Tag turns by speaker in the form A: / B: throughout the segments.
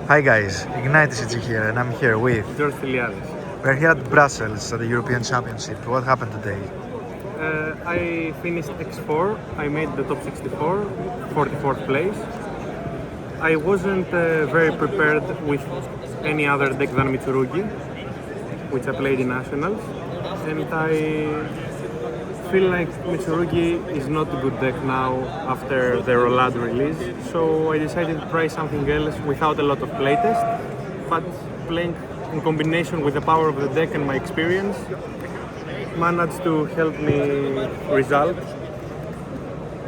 A: Hi guys, Styliadis here and I'm here with
B: Styliadis.
A: We're here at Brussels at the European Championship. What happened today?
B: I finished X4, I made the top 64, 44th place. I wasn't very prepared with any other deck than Mitsurugi, which I played in Nationals, and I feel like Mitsurugi is not a good deck now after the Roulade release, so I decided to try something else without a lot of playtest, but playing in combination with the power of the deck and my experience managed to help me result.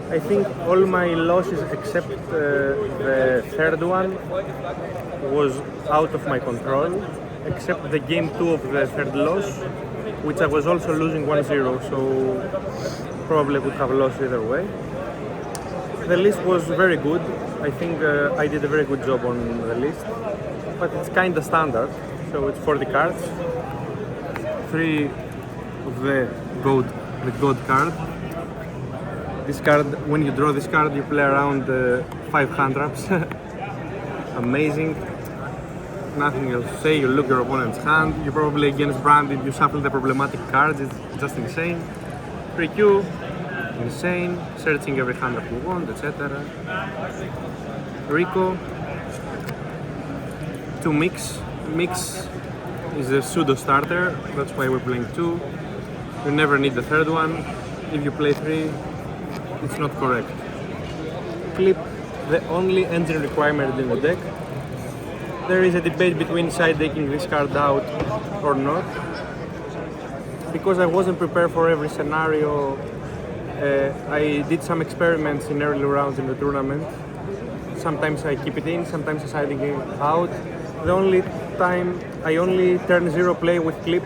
B: I think all my losses except the third one was out of my control, except the game 2 of the third loss, which I was also losing 1-0, so probably would have lost either way. The list was very good. I think I did a very good job on the list, but it's kind of standard, so it's 40 cards, 3 of the gold card. This card, when you draw this card, you play around 5 hand traps. Amazing. Nothing else to say. You look your opponent's hand. You're probably against Branded. You shuffle the problematic cards. It's just insane. 3Q, insane. Searching every hand that you want, etc. Rico. 2 mix. Mix is a pseudo starter. That's why we're playing 2. You never need the third one. If you play 3, it's not correct. Clip, the only engine requirement in the deck. There is a debate between side decking this card out or not. Because I wasn't prepared for every scenario, I did some experiments in early rounds in the tournament. Sometimes I keep it in, sometimes I side deck it out. The only time I only turn 0 play with Clip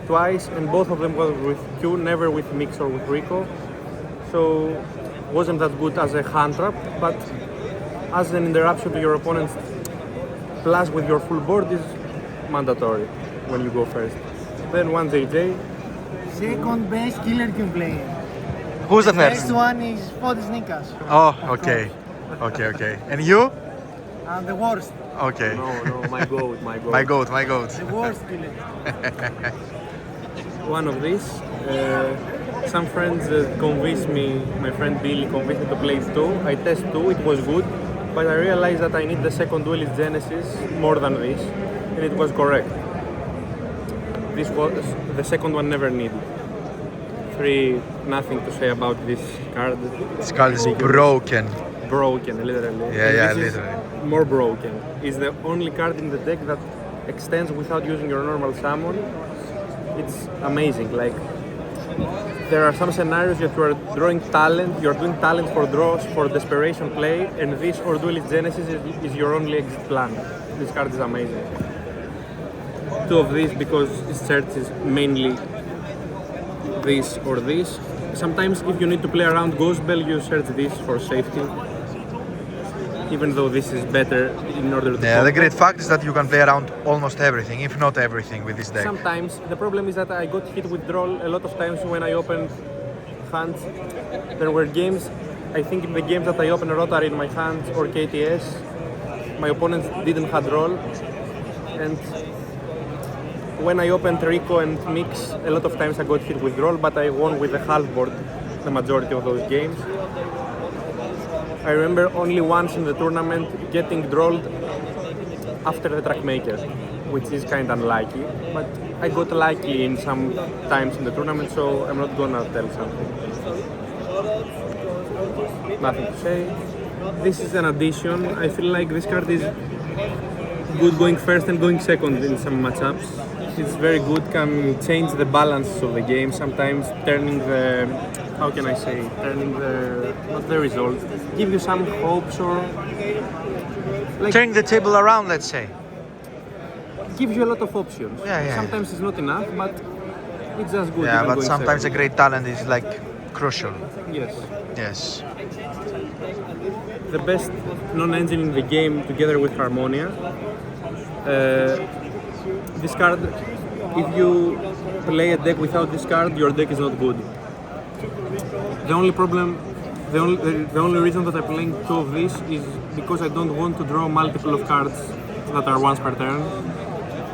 B: twice, and both of them were with Q, never with Mix or with Rico. So wasn't that good as a hand trap, but as an interruption to your opponent's plus with your full board is mandatory when you go first. Then 1 JJ.
C: Second best Kewl Tune player.
A: Who's the first?
C: Next one is Fotis Nikas.
A: Oh, okay. Okay. And you?
C: I'm the worst.
A: Okay.
B: No, my goat.
A: My goat.
C: The worst Kewl Tune.
B: One of these. Some friends convinced me, my friend Billy convinced me to play 2. I test 2, it was good, but I realized that I need the second Duelist Genesis more than this, and it was correct. This was the second one never needed. 3, nothing to say about this card.
A: This card is broken.
B: Broken, literally.
A: Yeah,
B: This is
A: literally.
B: more broken. It's the only card in the deck that extends without using your normal summon. It's amazing. Like, there are some scenarios that you are drawing talent, you're doing talent for draws, for desperation play, and this or Duelist Genesis is your only exit plan. This card is amazing. 2 of these because it searches mainly this or this. Sometimes if you need to play around Ghost Bell, you search this for safety. Even though this is better in order to...
A: Yeah, the great fact is that you can play around almost everything, if not everything, with this deck.
B: Sometimes the problem is that I got hit with draw a lot of times when I opened hands. There were games, I think in the games that I opened Rotary in my hands or KTS, my opponents didn't have roll, and when I opened Rico and Mix, a lot of times I got hit with roll, but I won with the half board the majority of those games. I remember only once in the tournament getting drawled after the Trackmaker, which is kind of unlucky, but I got lucky in some times in the tournament, so I'm not gonna tell something. Nothing to say. This is an addition. I feel like this card is good going first and going second in some matchups. It's very good, can change the balance of the game, sometimes turning the, how can I say, turning the, not the result, give you some hopes or... Like,
A: Turning the table around, let's say.
B: gives you a lot of options.
A: Yeah.
B: Sometimes it's not enough, but it's just good.
A: Yeah,
B: even
A: but
B: going
A: sometimes a
B: second.
A: great talent is like crucial.
B: Yes.
A: Yes.
B: The best non-engine in the game together with Harmonia. This card, if you play a deck without this card, your deck is not good. The only problem, the only reason that I'm playing 2 of these is because I don't want to draw multiple of cards that are once per turn,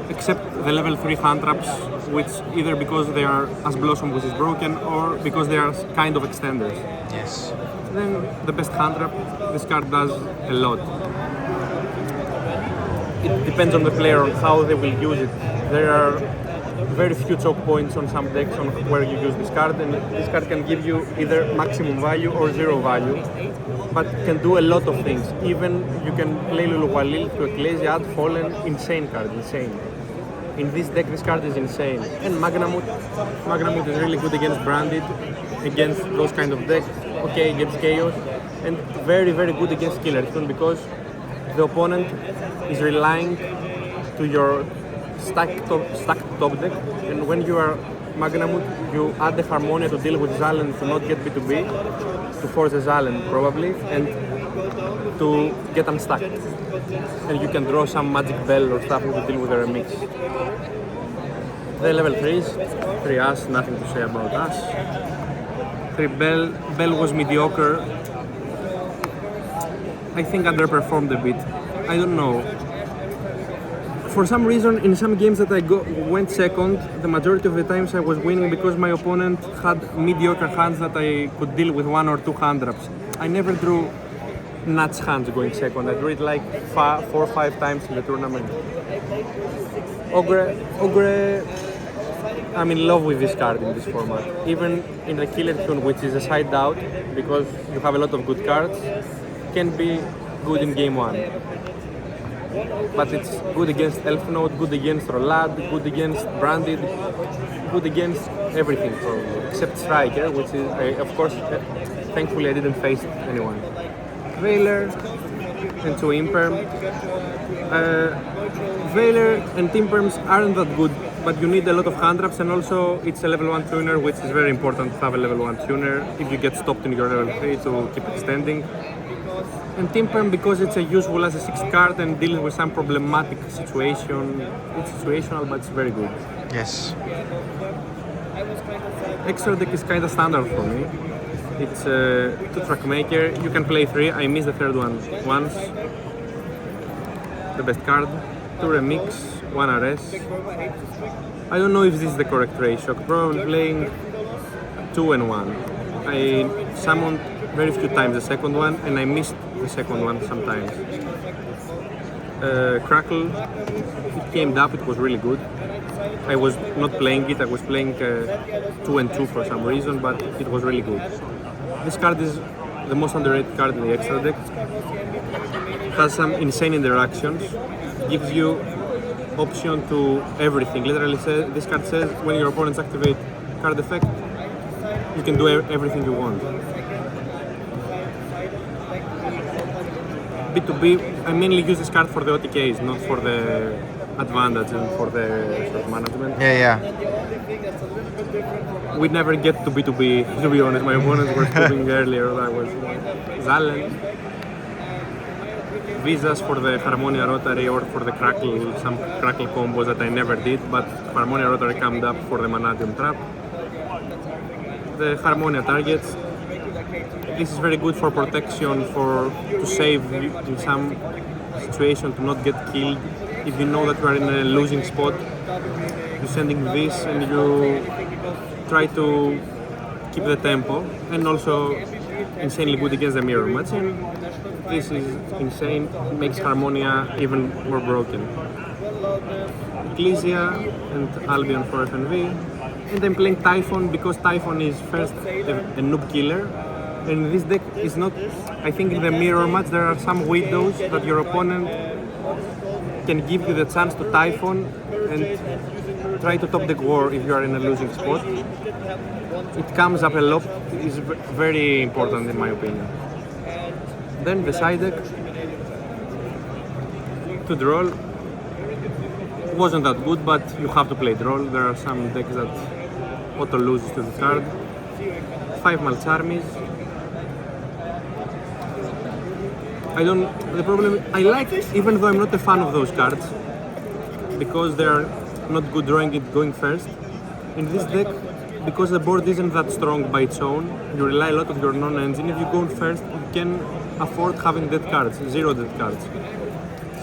B: except the level 3 hand traps, which either because they are as Blossom, which is broken, or because they are kind of extenders.
A: Yes.
B: Then the best hand trap, this card does a lot. It depends on the player on how they will use it. There are very few choke points on some decks on where you use this card, and this card can give you either maximum value or zero value, but can do a lot of things. Even you can play Luluwalil to Ecclesia, add Fallen, insane card, insane. In this deck, this card is insane. And Magnamut is really good against Branded, against those kind of decks, okay, against Chaos, and very, very good against Kewl Tune because the opponent is relying to your stacked top deck, and when you are Magnamut, you add the Harmonia to deal with Zalen to not get B2B, to force a Zalen probably, and to get unstuck. And you can draw some Magic Bell or stuff to deal with a remix. The level 3s, 3 As, nothing to say about As. 3 Bell, Bell was mediocre. I think underperformed a bit. I don't know. For some reason, in some games that I went second, the majority of the times I was winning because my opponent had mediocre hands that I could deal with 1 or 2 hand traps. I never drew nuts hands going second. I drew it like 4 or 5 times in the tournament. Ogre, I'm in love with this card in this format. Even in the Kewl Tune, which is a side out, because you have a lot of good cards, can be good in game 1. But it's good against Elf Note, good against Roulade, good against Branded, good against everything probably, except Striker, which is, of course, thankfully I didn't face anyone. Veiler and 2 Imperm. Veiler and Imperms aren't that good, but you need a lot of hand traps, and also it's a level 1 tuner, which is very important to have a level 1 tuner if you get stopped in your level 3 to keep extending. And Imperm because it's a useful as a 6 card and dealing with some problematic situation. It's situational, but it's very good.
A: Yes.
B: Extra deck is kind of standard for me. It's a 2-track maker. You can play 3. I missed the third one once. The best card. 2 remix, 1 RS. I don't know if this is the correct ratio. Probably playing 2 and 1. I summoned very few times the second one, and I missed the second one sometimes. Crackle, it came up, it was really good. I was not playing it, I was playing 2 and 2 for some reason, but it was really good. This card is the most underrated card in the extra deck. Has some insane interactions, gives you option to everything. Literally says, this card says when your opponents activate card effect, you can do everything you want. B2B, I mainly use this card for the OTKs, not for the advantage and for the short management.
A: Yeah.
B: We never get to B2B, to be honest. My opponents were scooping earlier. I was Zalen. Visas for the Harmonia Rotary or for the Crackle, some Crackle combos that I never did, but Harmonia Rotary comes up for the Manadium Trap. The Harmonia targets. This is very good for protection, to save in some situation to not get killed. If you know that you are in a losing spot, you're sending this and you try to keep the tempo, and also insanely good against the mirror match. And this is insane, makes Harmonia even more broken. Ecclesia and Albion for FNV. And I'm playing Typhon because Typhon is first a noob killer. And this deck is not, I think in the mirror match there are some windows that your opponent can give you the chance to Typhon and try to top deck war if you are in a losing spot. It comes up a lot, it is very important in my opinion. Then the side deck, to Droll, wasn't that good, but you have to play Droll. There are some decks that auto loses to the card. 5 Malcharmies. The problem, I like it, even though I'm not a fan of those cards, because they are not good drawing it going first. In this deck, because the board isn't that strong by its own, you rely a lot on your non-engine. If you go first, you can afford having dead cards, 0 dead cards.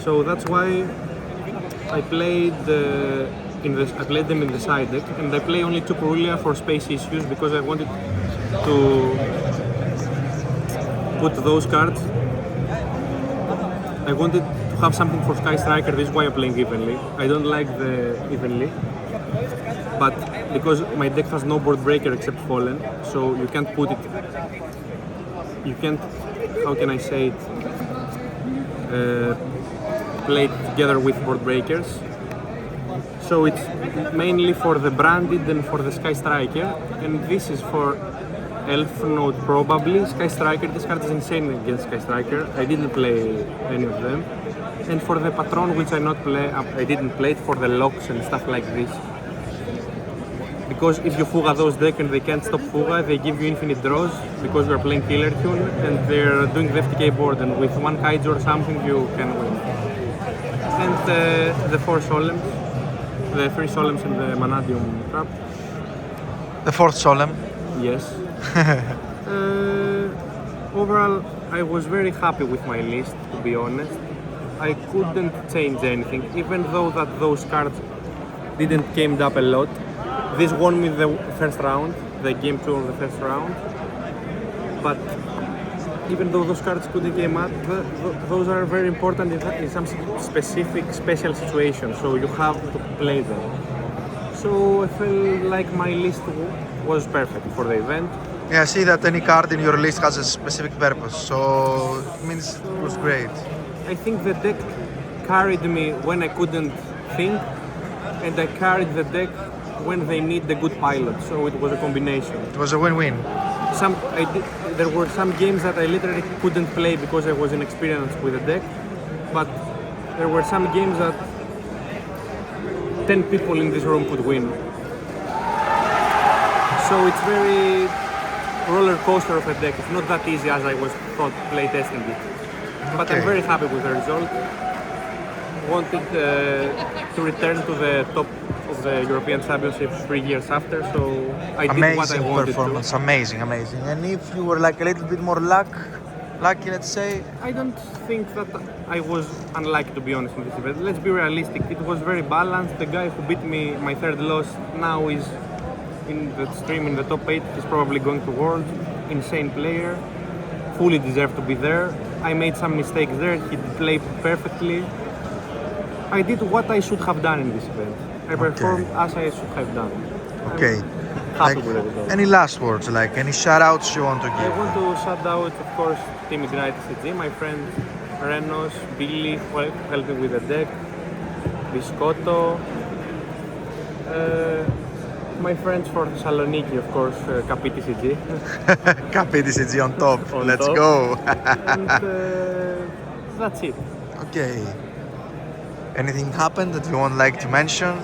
B: So that's why I played I played them in the side deck, and I play only 2 Purulia for space issues because I wanted to put those cards. I wanted to have something for Sky Striker. This is why I'm playing evenly. I don't like the evenly, but because my deck has no board breaker except Fallen, so you can't put it. You can't. How can I say it? Play it together with board breakers. So it's mainly for the branded and for the Sky Striker, and this is for Elf Node probably. Sky Striker, this card is insane against Sky Striker. I didn't play any of them. And for the Patron, which I didn't play it for the locks and stuff like this. Because if you Fuga those deck and they can't stop Fuga, they give you infinite draws because you're playing Kewl Tune and they're doing the FTK board, and with one Kaiju or something you can win. And the 4 Solems, the 3 Solems and the Manadium trap.
A: The 4th Solemn.
B: Yes. Overall, I was very happy with my list, to be honest. I couldn't change anything, even though that those cards didn't came up a lot. This won me the first round, the game 2 of the first round. But even though those cards couldn't came up, those are very important in some specific special situations, so you have to play them. So I felt like my list was perfect for the event.
A: Yeah, I see that any card in your list has a specific purpose, so it means it was great.
B: I think the deck carried me when I couldn't think, and I carried the deck when they need the good pilot, so it was a combination.
A: It was a win-win.
B: There were some games that I literally couldn't play because I was inexperienced with the deck, but there were some games that 10 people in this room could win. So it's very roller coaster of a deck. It's not that easy as I was thought play testing it. But I'm very happy with the result. Wanted to return to the top of the European Championship 3 years after, so I did what I wanted
A: performance,
B: to.
A: amazing. And if you were like a little bit more lucky, let's say?
B: I don't think that I was unlucky, to be honest, in this event. Let's be realistic. It was very balanced. The guy who beat me, my third loss, now is in the stream in the top 8. He's probably going to Worlds. Insane player. Fully deserved to be there. I made some mistakes there. He played perfectly. I did what I should have done in this event. I performed as I should have done.
A: Okay.
B: Happy with the result.
A: Any last words, like any shout-outs you want to
B: I
A: give?
B: want to shout out, of course, Team Styliadis, my friend Renos, Billy, who helped me with the deck, Biscotto, my friends for Thessaloniki, of course, KPTCG.
A: KPTCG on top.
B: On
A: Let's
B: top.
A: go.
B: And that's it.
A: Okay. Anything happened that you would like to mention?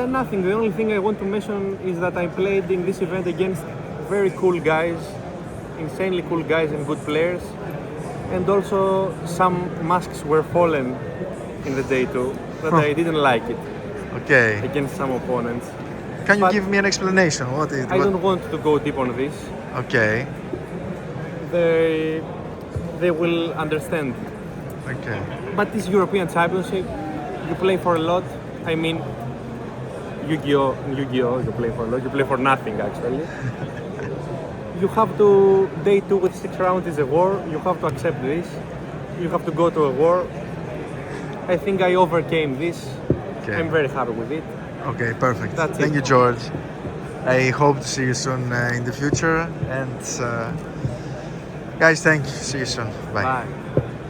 B: Nothing. The only thing I want to mention is that I played in this event against very cool guys, insanely cool guys and good players. And also some masks were fallen in the day too, but I didn't like it
A: Okay.
B: against some opponents.
A: Can you
B: But
A: give me an explanation? What is
B: I don't want to go deep on this.
A: Okay.
B: They will understand.
A: Okay.
B: But this European Championship, you play for a lot. I mean, Yu-Gi-Oh, you play for a lot. You play for nothing, actually. You have to, day 2 with 6 rounds is a war. You have to accept this. You have to go to a war. I think I overcame this.
A: Okay.
B: I'm very happy with it.
A: Okay, perfect.
B: That's
A: Thank
B: it.
A: you, George. I hope to see you soon in the future. And guys, thank you. See you soon. Bye.
B: Bye.